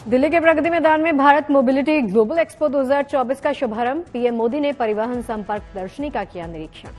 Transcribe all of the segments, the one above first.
दिल्ली के प्रगति मैदान में Bharat mobility global expo 2024 का शुभारंभ। पीएम मोदी ने परिवहन संपर्क प्रदर्शनी का किया निरीक्षण।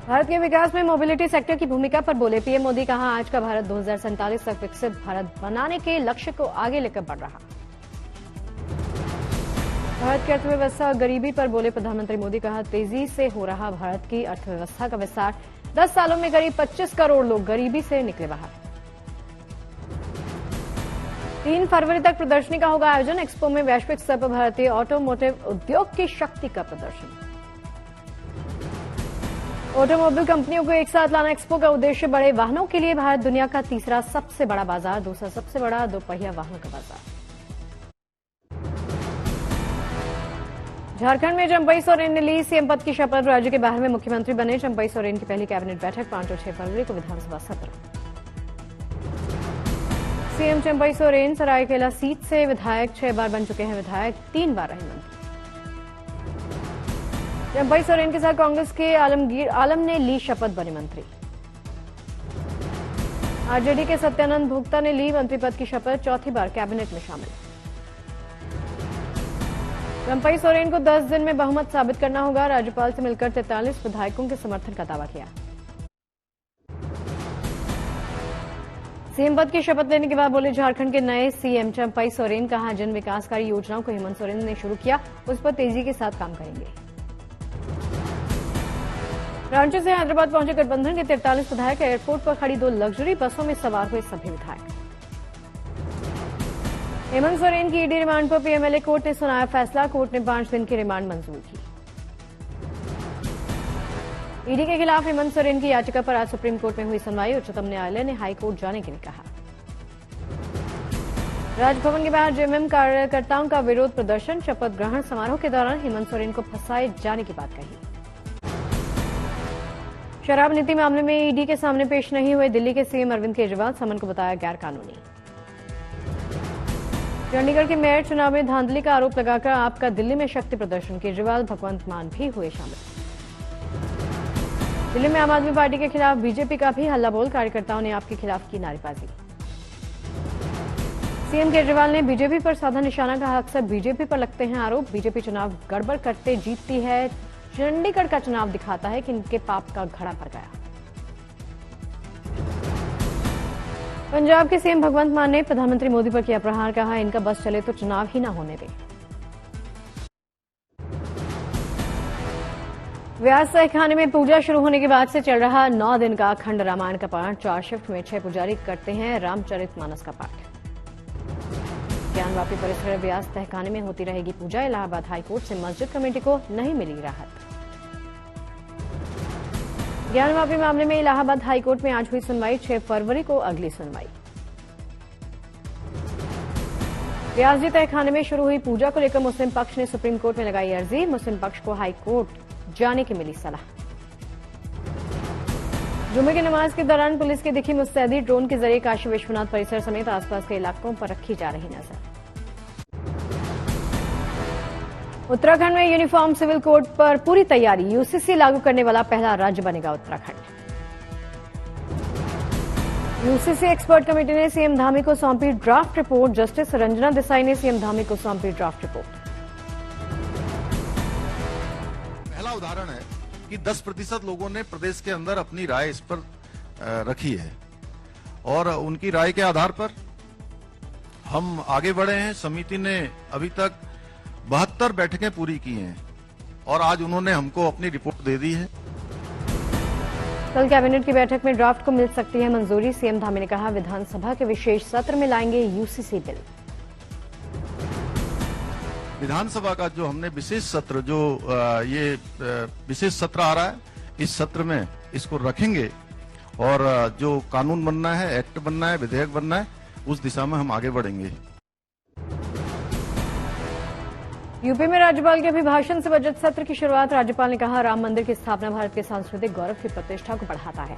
भारत के विकास में मोबिलिटी सेक्टर की भूमिका पर बोले पीएम मोदी। कहा, आज का भारत 2047 तक विकसित भारत बनाने के लक्ष्य को आगे लेकर बढ़ रहा। भारत की अर्थव्यवस्था और गरीबी पर बोले प्रधानमंत्री मोदी। कहा, तेजी से हो रहा भारत की अर्थव्यवस्था का विस्तार। 10 सालों में करीब 25 करोड़ लोग गरीबी से निकले बाहर। 3 फरवरी तक प्रदर्शनी का होगा आयोजन। एक्सपो में वैश्विक स्तर पर भारतीय ऑटोमोटिव उद्योग की शक्ति का प्रदर्शन। ऑटोमोबाइल कंपनियों को एक साथ लाना एक्सपो का उद्देश्य। बड़े वाहनों के लिए भारत दुनिया का तीसरा सबसे बड़ा बाजार, दूसरा सबसे बड़ा दोपहिया वाहनों का बाजार। झारखंड में चंपई सोरेन ने ली सीएम पद की शपथ। राज्य के 12वें मुख्यमंत्री बने चंपई सोरेन की पहली कैबिनेट बैठक 5 और 6 फरवरी को विधानसभा सत्र। सीएम चंपई सोरेन सरायकेला सीट से विधायक 6 बार बन चुके हैं विधायक, 3 बार रहे मंत्री। चंपई सोरेन के साथ कांग्रेस के आलम ने ली शपथ, बने मंत्री। आरजेडी के सत्यानंद भोक्ता ने ली मंत्री पद की शपथ, 4थी बार कैबिनेट में शामिल। चंपई सोरेन को 10 दिन में बहुमत साबित करना होगा। राज्यपाल से मिलकर 43 विधायकों के समर्थन का दावा किया। सीएम पद की शपथ लेने के बाद बोले झारखंड के नए सीएम चंपई सोरेन। कहा, जिन विकासकारी योजनाओं को हेमंत सोरेन ने शुरू किया उस पर तेजी के साथ काम करेंगे। रांची से हैदराबाद पहुंचे गठबंधन के 43 विधायक। एयरपोर्ट पर खड़ी 2 लग्जरी बसों में सवार हुए सभी विधायक। हेमंत सोरेन की ईडी रिमांड पर पीएमएलए कोर्ट ने सुनाया फैसला। कोर्ट ने 5 दिन की रिमांड मंजूर की। ईडी के खिलाफ हेमंत सोरेन की याचिका पर आज सुप्रीम कोर्ट में हुई सुनवाई। उच्चतम न्यायालय ने हाईकोर्ट जाने के लिए कहा। राजभवन के बाहर जेएमएम कार्यकर्ताओं का विरोध प्रदर्शन। शपथ ग्रहण समारोह के दौरान हेमंत सोरेन को फंसाए जाने की बात कही। शराब नीति मामले में ईडी के सामने पेश नहीं हुए दिल्ली के सीएम अरविंद केजरीवाल। समन को बताया गैर कानूनी। चंडीगढ़ के मेयर चुनाव में धांधली का आरोप लगाकर आपका दिल्ली में शक्ति प्रदर्शन। केजरीवाल, भगवंत मान भी हुए शामिल। दिल्ली में आम आदमी पार्टी के खिलाफ बीजेपी का भी हल्ला बोल। कार्यकर्ताओं ने आपके खिलाफ की नारेबाजी। सीएम केजरीवाल ने बीजेपी पर साधा निशाना। कहा, अक्सर बीजेपी पर लगते हैं आरोप। बीजेपी चुनाव गड़बड़ करते जीतती है। चंडीगढ़ का चुनाव दिखाता है कि इनके पाप का घड़ा भर गया। पंजाब के सीएम भगवंत मान ने प्रधानमंत्री मोदी पर किया प्रहार। कहा, इनका बस चले तो चुनाव ही न होने दें। व्यास तहखाने में पूजा शुरू होने के बाद से चल रहा 9 दिन का अखंड रामायण का पाठ। 4 शिफ्ट में 6 पुजारी करते हैं रामचरितमानस का पाठ। ज्ञानवापी परिसर व्यास तहखाने में होती रहेगी पूजा। इलाहाबाद हाईकोर्ट से मस्जिद कमेटी को नहीं मिली राहत। ज्ञानवापी मामले में इलाहाबाद हाईकोर्ट में आज हुई सुनवाई। 6 फरवरी को अगली सुनवाई। व्यास जी तहखाने में शुरू हुई पूजा को लेकर मुस्लिम पक्ष ने सुप्रीम कोर्ट में लगाई अर्जी। मुस्लिम पक्ष को हाईकोर्ट जाने की मिली सलाह। जुमे की नमाज के दौरान पुलिस की दिखी मुस्तैदी। ड्रोन के जरिए काशी विश्वनाथ परिसर समेत आसपास के इलाकों पर रखी जा रही नजर। उत्तराखंड में यूनिफॉर्म सिविल कोड पर पूरी तैयारी। यूसीसी लागू करने वाला पहला राज्य बनेगा उत्तराखंड। यूसीसी एक्सपर्ट कमेटी ने सीएम धामी को सौंपी draft report. Justice Ranjana Desai ने सीएम धामी को सौंपी ड्राफ्ट रिपोर्ट। पहला उदाहरण है कि 10% लोगों ने प्रदेश के अंदर अपनी राय इस पर रखी है और उनकी राय के आधार पर हम आगे बढ़े हैं। समिति ने अभी तक 72 बैठकें पूरी की हैं और आज उन्होंने हमको अपनी रिपोर्ट दे दी है। कल कैबिनेट की बैठक में ड्राफ्ट को मिल सकती है मंजूरी। सीएम धामी ने कहा, विधानसभा के विशेष सत्र में लाएंगे यूसीसी बिल। विधानसभा का जो हमने विशेष सत्र ये विशेष सत्र आ रहा है, इस सत्र में इसको रखेंगे और जो कानून बनना है, एक्ट बनना है, विधेयक बनना है, उस दिशा में हम आगे बढ़ेंगे। यूपी में राज्यपाल के अभिभाषण से बजट सत्र की शुरुआत। राज्यपाल ने कहा, राम मंदिर की स्थापना भारत के सांस्कृतिक गौरव की प्रतिष्ठा को बढ़ाता है।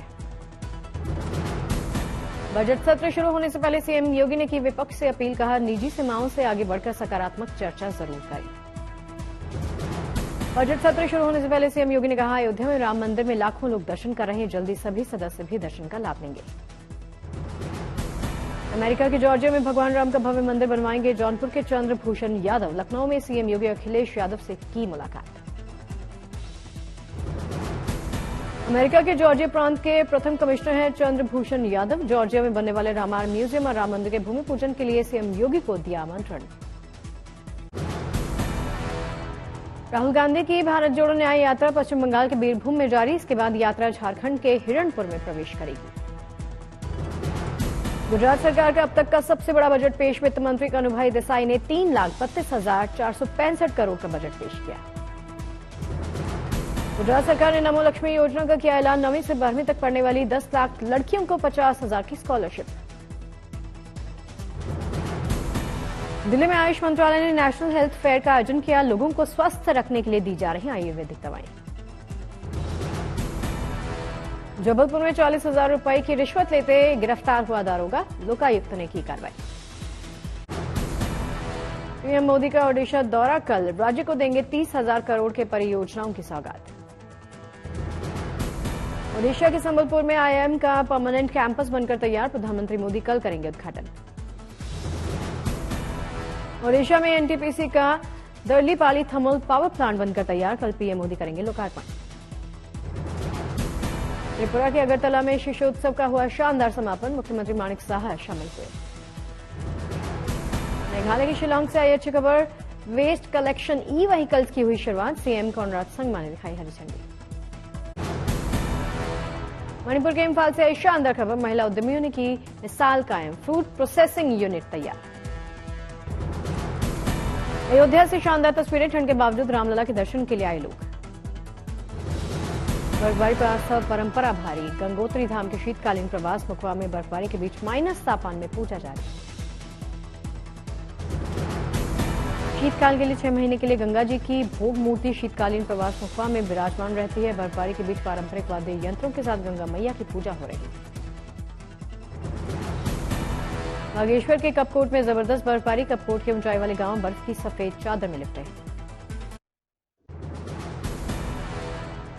बजट सत्र शुरू होने से पहले सीएम योगी ने की विपक्ष से अपील। कहा, निजी सीमाओं से आगे बढ़कर सकारात्मक चर्चा जरूर करें। बजट सत्र शुरू होने से पहले सीएम योगी ने कहा, अयोध्या में राम मंदिर में लाखों लोग दर्शन कर रहे हैं। जल्दी सभी सदस्य भी दर्शन का लाभ लेंगे। अमेरिका के जॉर्जिया में भगवान राम का भव्य मंदिर बनवाएंगे जौनपुर के चंद्रभूषण यादव। लखनऊ में सीएम योगी अखिलेश यादव से की मुलाकात। अमेरिका के जॉर्जिया प्रांत के प्रथम कमिश्नर हैं चंद्रभूषण यादव। जॉर्जिया में बनने वाले रामायण म्यूजियम और राम मंदिर के भूमि पूजन के लिए सीएम योगी को दिया आमंत्रण। राहुल गांधी की भारत जोड़ो न्याय यात्रा पश्चिम बंगाल के बीरभूम में जारी। इसके बाद यात्रा झारखंड के हिरणपुर में प्रवेश करेगी। गुजरात सरकार का अब तक का सबसे बड़ा बजट पेश। वित्त मंत्री कनुभाई देसाई ने 3,32,465 करोड़ का बजट पेश किया। गुजरात सरकार ने नमो लक्ष्मी योजना का किया ऐलान। 9वीं से 12वीं तक पढ़ने वाली 10 लाख लड़कियों को 50,000 की स्कॉलरशिप। दिल्ली में आयुष मंत्रालय ने नेशनल हेल्थ फेयर का आयोजन किया। लोगों को स्वस्थ रखने के लिए दी जा रही आयुर्वेदिक दवाएं। जबलपुर में 40,000 रुपए की रिश्वत लेते गिरफ्तार हुआ दारोगा। लोकायुक्त ने की कार्रवाई। पीएम मोदी का ओडिशा दौरा कल। राज्य को देंगे 30,000 करोड़ के परियोजनाओं की सौगात। ओडिशा के संबलपुर में आईआईएम का परमानेंट कैंपस बनकर तैयार। प्रधानमंत्री मोदी कल करेंगे उद्घाटन। ओडिशा में एनटीपीसी का दर्लीपाली थर्मल पावर प्लांट बनकर तैयार। कल पीएम मोदी करेंगे लोकार्पण। त्रिपुरा के अगरतला में शिशोत्सव का हुआ शानदार समापन। मुख्यमंत्री माणिक साहा शामिल हुए। मेघालय की शिलांग से आई अच्छी खबर। वेस्ट कलेक्शन ई व्हीकल्स की हुई शुरुआत। सीएम कॉनराड संगमा ने दिखाई हरी झंडी। मणिपुर के इम्फाल से आई शानदार खबर। महिला उद्यमियों ने की मिसाल कायम। फूड प्रोसेसिंग यूनिट तैयार। अयोध्या से शानदार तस्वीरें। ठंड के बावजूद रामलला के दर्शन के लिए आए लोग। बर्फबारी पर आस्था परंपरा भारी। गंगोत्री धाम के शीतकालीन प्रवास। मुखवा में बर्फबारी के बीच माइनस तापमान में पूजा जारी। शीतकाल के लिए 6 महीने के लिए गंगा जी की भोग मूर्ति शीतकालीन प्रवास मुखवा में विराजमान रहती है। बर्फबारी के बीच पारंपरिक वाद्य यंत्रों के साथ गंगा मैया की पूजा हो रही है। बागेश्वर के कपकोट में जबरदस्त बर्फबारी। कपकोट के ऊंचाई वाले गांव बर्फ की सफेद चादर में लिपटे हैं।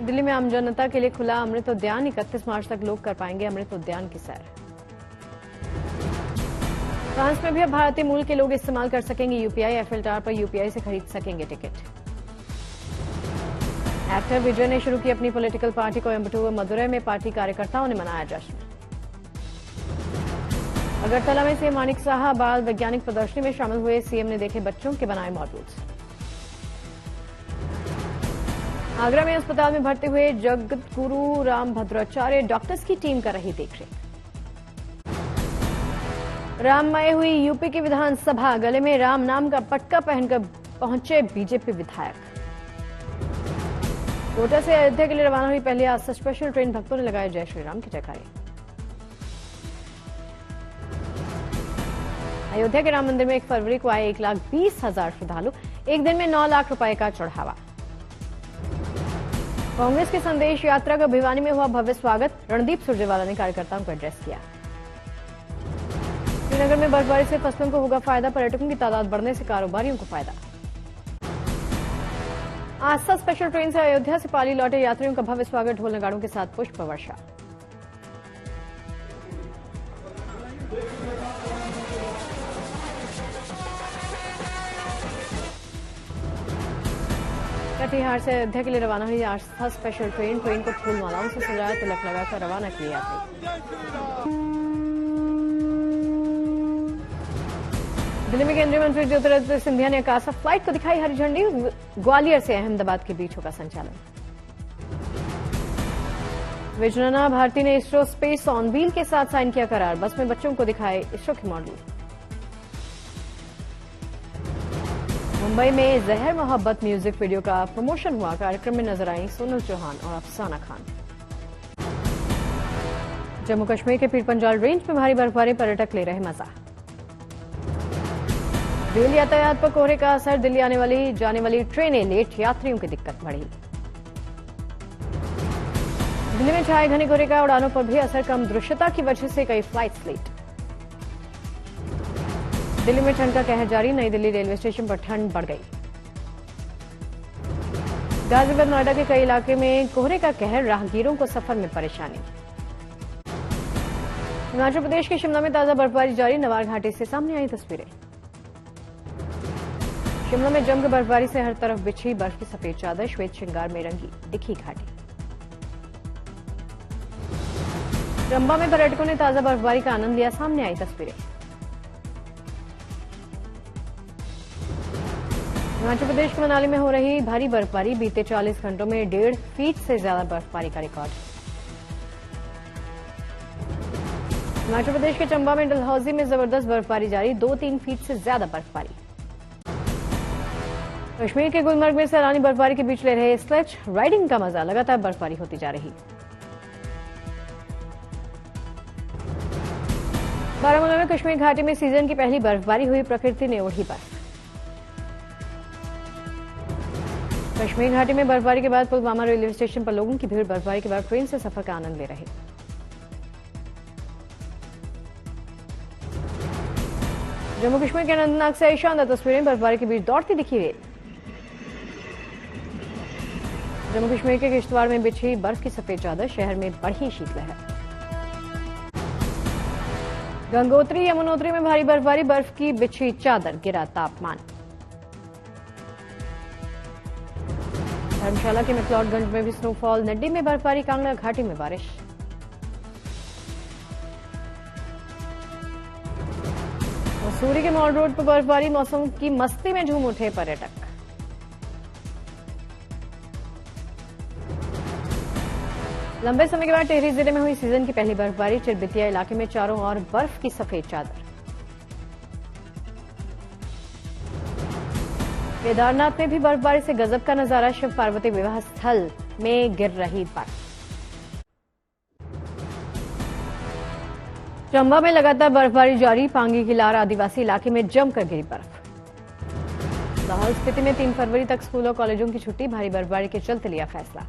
दिल्ली में आम जनता के लिए खुला अमृत उद्यान। 31 मार्च तक लोग कर पाएंगे अमृत उद्यान की सैर। फ्रांस में भी अब भारतीय मूल के लोग इस्तेमाल कर सकेंगे यूपीआई। एफएल टावर पर यूपीआई से खरीद सकेंगे टिकट। एक्टर विजय ने शुरू की अपनी पॉलिटिकल पार्टी। कोयम्बटूर और मदुरै में पार्टी कार्यकर्ताओं ने मनाया जश्न। अगरतला में सीएम माणिक साहा बाल वैज्ञानिक प्रदर्शनी में शामिल हुए। सीएम ने देखे बच्चों के बनाए मॉडल्स। आगरा में अस्पताल में भर्ती हुए जगतगुरु रामभद्राचार्य। डॉक्टर्स की टीम कर रही देखरेख। राममय हुई यूपी की विधानसभा। गले में राम नाम का पटका पहनकर पहुंचे बीजेपी विधायक। कोटा से अयोध्या के लिए रवाना हुई पहली आज स्पेशल ट्रेन। भक्तों ने लगाए जय श्री राम की जयकारे। अयोध्या के राम मंदिर में 1 फरवरी को आए 1,20,000 श्रद्धालु। एक दिन में 9 लाख रुपए का चढ़ावा। कांग्रेस के संदेश यात्रा का भिवानी में हुआ भव्य स्वागत। रणदीप सुरजेवाला ने कार्यकर्ताओं को एड्रेस किया। श्रीनगर में बर्फबारी से फसलों को होगा फायदा। पर्यटकों की तादाद बढ़ने से कारोबारियों को फायदा। आस्था स्पेशल ट्रेन से अयोध्या से पाली लौटे यात्रियों का भव्य स्वागत। ढोल नगाड़ों के साथ पुष्प वर्षा। कटिहार से अयोध्या के लिए रवाना हुई आस्था स्पेशल ट्रेन को फूल मालाओं से सजाया। तिलक लगाकर रवाना किए यात्री। दिल्ली में केंद्रीय मंत्री ज्योतिरादित्य सिंधिया ने आकाशा फ्लाइट को दिखाई हरी झंडी। ग्वालियर से अहमदाबाद के बीच होगा संचालन। विजनना भारती ने इसरो स्पेस ऑन व्हील के साथ साइन किया करार। बस में बच्चों को दिखाए इसरो के मॉडल। मुंबई में जहर मोहब्बत म्यूजिक वीडियो का प्रमोशन हुआ। कार्यक्रम में नजर आई सोनल चौहान और अफसाना खान। जम्मू कश्मीर के पीर पंजाल रेंज में भारी बर्फबारी। पर्यटक ले रहे मजा। रेल यातायात पर कोहरे का असर। दिल्ली आने वाली जाने वाली ट्रेनें लेट। यात्रियों की दिक्कत बढ़ी। दिल्ली में छाए घने कोहरे का उड़ानों पर भी असर। कम दृश्यता की वजह से कई फ्लाइट्स लेट। दिल्ली में ठंड का कहर जारी। नई दिल्ली रेलवे स्टेशन पर ठंड बढ़ गई। गाजियाबाद नोएडा के कई इलाके में कोहरे का कहर। राहगीरों को सफर में परेशानी। हिमाचल प्रदेश के शिमला में ताजा बर्फबारी जारी, नवार घाटी से सामने आई तस्वीरें। शिमला में जमकर बर्फबारी से हर तरफ बिछी बर्फ की सफेद चादर, श्वेत श्रृंगार में रंगी दिखी घाटी। चंबा में पर्यटकों ने ताजा बर्फबारी का आनंद लिया, सामने आई तस्वीरें। हिमाचल प्रदेश के मनाली में हो रही भारी बर्फबारी, बीते 40 घंटों में 1.5 फीट से ज्यादा बर्फबारी का रिकॉर्ड। हिमाचल प्रदेश के चंबा में डलहौजी में जबरदस्त बर्फबारी जारी, 2-3 फीट से ज्यादा बर्फबारी। कश्मीर के गुलमर्ग में सैलानी बर्फबारी के बीच ले रहे स्लेज राइडिंग का मजा, लगातार बर्फबारी होती जा रही। बारामूला में कश्मीर घाटी में सीजन की पहली बर्फबारी हुई, प्रकृति ने ओढ़ी बर्फ। कश्मीर घाटी में बर्फबारी के बाद पुलवामा रेलवे स्टेशन पर लोगों की भीड़, बर्फबारी के बाद ट्रेन से सफर का आनंद ले रहे। जम्मू कश्मीर के अनंतनाग से आई शानदार तस्वीरें, बर्फबारी के बीच दौड़ती दिखी रेल। जम्मू कश्मीर के किश्तवाड़ में बिछी बर्फ की सफेद चादर, शहर में बढ़ी शीतलहर। गंगोत्री यमुनोत्री में भारी बर्फबारी, बर्फ की बिछी चादर, गिरा तापमान। धर्मशाला के मैक्लोडगंज में भी स्नोफॉल, नड्डी में बर्फबारी, कांगड़ा घाटी में बारिश। मसूरी के मॉल रोड पर बर्फबारी, मौसम की मस्ती में झूम उठे पर्यटक। लंबे समय के बाद टिहरी जिले में हुई सीजन की पहली बर्फबारी, चिरबितिया इलाके में चारों ओर बर्फ की सफेद चादर। केदारनाथ में भी बर्फबारी से गजब का नजारा, शिव पार्वती विवाह स्थल में गिर रही बर्फ। चंबा में लगातार बर्फबारी जारी, पांगी किलार आदिवासी इलाके में जमकर गिरी बर्फ। लाहौल स्पीति में 3 फरवरी तक स्कूलों कॉलेजों की छुट्टी, भारी बर्फबारी के चलते लिया फैसला।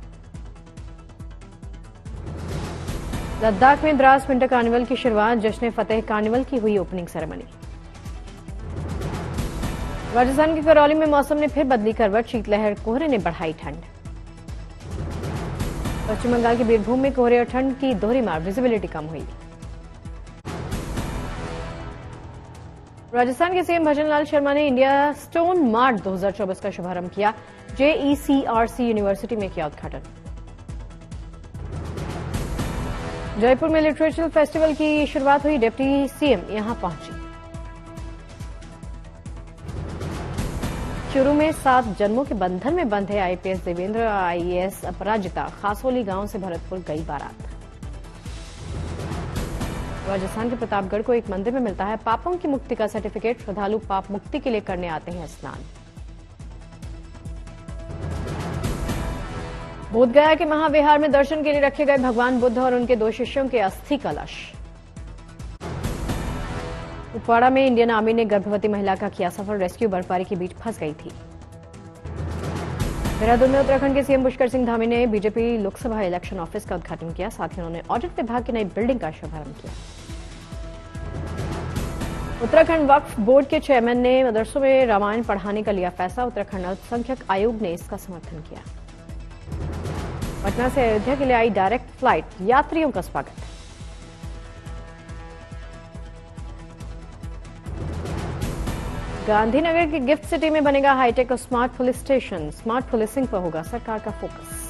लद्दाख में द्रास विंटर कार्निवल की शुरुआत, जश्न फतेह कार्निवल की हुई ओपनिंग सेरेमनी। राजस्थान के करौली में मौसम ने फिर बदली करवट, शीतलहर, कोहरे ने बढ़ाई ठंड। पश्चिम बंगाल के बीरभूम में कोहरे और ठंड की दोहरी मार, विजिबिलिटी कम हुई। राजस्थान के सीएम भजन लाल शर्मा ने इंडिया स्टोन मार्ट 2024 का शुभारंभ किया, जेईसीआरसी यूनिवर्सिटी में किया उद्घाटन। जयपुर में लिटरेचर फेस्टिवल की शुरुआत हुई, डिप्टी सीएम यहां पहुंची। चूरू में 7 जन्मों के बंधन में बंधे आईपीएस देवेंद्र, आईएएस अपराजिता, खासोली गांव से भरतपुर गई बारात। राजस्थान के प्रतापगढ़ को एक मंदिर में मिलता है पापों की मुक्ति का सर्टिफिकेट, श्रद्धालु पाप मुक्ति के लिए करने आते हैं स्नान। बोधगया के महाविहार में दर्शन के लिए रखे गए भगवान बुद्ध और उनके 2 शिष्यों के अस्थि कलश। कुपवाड़ा में इंडियन आर्मी ने गर्भवती महिला का किया सफल रेस्क्यू, बर्फबारी के बीच फंस गई थी। देहरादून में उत्तराखंड के सीएम पुष्कर सिंह धामी ने बीजेपी लोकसभा इलेक्शन ऑफिस का उद्घाटन किया, साथ ही उन्होंने ऑडिट विभाग की नई बिल्डिंग का शुभारंभ किया। उत्तराखंड वक्फ बोर्ड के चेयरमैन ने मदरसों में रामायण पढ़ाने का लिया फैसला, उत्तराखंड अल्पसंख्यक आयोग ने इसका समर्थन किया। पटना से अयोध्या के लिए आई डायरेक्ट फ्लाइट, यात्रियों का स्वागत। गांधीनगर की गिफ्ट सिटी में बनेगा हाईटेक और smart police station, smart policing पर होगा सरकार का फोकस।